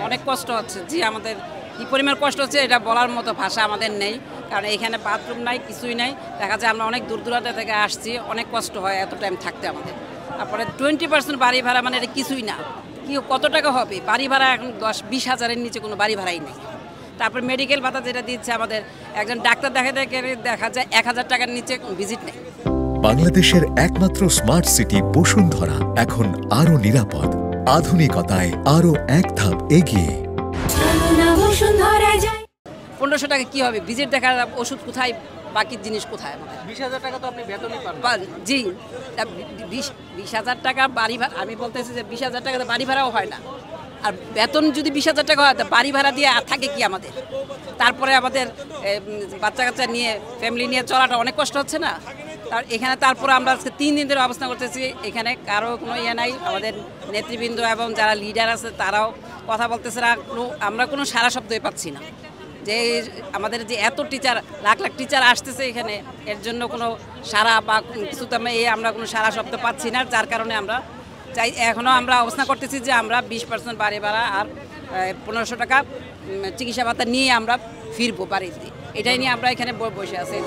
অনেক কষ্ট হচ্ছে জি, আমাদের কি পরিমাণ কষ্ট হচ্ছে এটা বলার মতো ভাষা আমাদের নেই, কারণ এখানে বাথরুম নাই, কিছুই নাই। দেখা যায় আমরা অনেক দূর দূরান্ত থেকে আসছি, অনেক কষ্ট হয় এত টাইম থাকতে আমাদের। তারপরে 20% বাড়ি ভাড়া, মানে এটা কিছুই না। কি কত টাকা হবে বাড়ি ভাড়া? এখন 10-20 হাজারের নিচে কোনো বাড়ি ভাড়াই নেই। তারপর মেডিকেল ভাতা যেটা দিচ্ছে আমাদের, একজন ডাক্তার দেখা যায় 1000 টাকার নিচে ভিজিট নেই। বাংলাদেশের একমাত্র স্মার্ট সিটি বসুন্ধরা এখন আরো নিরাপদ, আধুনিকতায় আরো এক ধাপ এগিয়ে। 1500 টাকা কি হবে ভিজিট দেখা? ওষুধ কোথায়, বাকি জিনিস কোথায়? আমাদের 20,000 টাকা তো আপনি বেতনই পান। জি, 20,000 টাকা বাড়ি ভাড়া। আমি বলতেছি যে 20,000 টাকা তো বাড়ি ভাড়াও হয় না। আর বেতন যদি 20,000 টাকা হয়, বাড়ি ভাড়া দিয়ে আর থাকে কি আমাদের? তারপরে আমাদের বাচ্চা কাচ্চা নিয়ে, ফ্যামিলি নিয়ে চলাটা অনেক কষ্ট হচ্ছে না? এখানে তারপরে আমরা আজকে 3 দিন ধরে অবস্থান করতেছি, এখানে কারো কোনো ইয়ে নাই। আমাদের নেতৃবৃন্দ এবং যারা লিডার আছে তারাও কথা বলতেছে না, আমরা কোনো সারা শব্দই পাচ্ছি না। যে আমাদের যে এত টিচার, লাখ লাখ টিচার আসতেছে এখানে, এর জন্য কোনো সারা বা কিছু তো আমরা কোনো সারা শব্দ পাচ্ছি না, যার কারণে আমরা চাই এখনও আমরা অবস্থান করতেছি যে আমরা 20% বাড়ি ভাড়া আর 1500 টাকা চিকিৎসা ভাতা নিয়ে আমরা ফিরবো বাড়িতে। এটাই নিয়ে আমরা এখানে বসে আছি।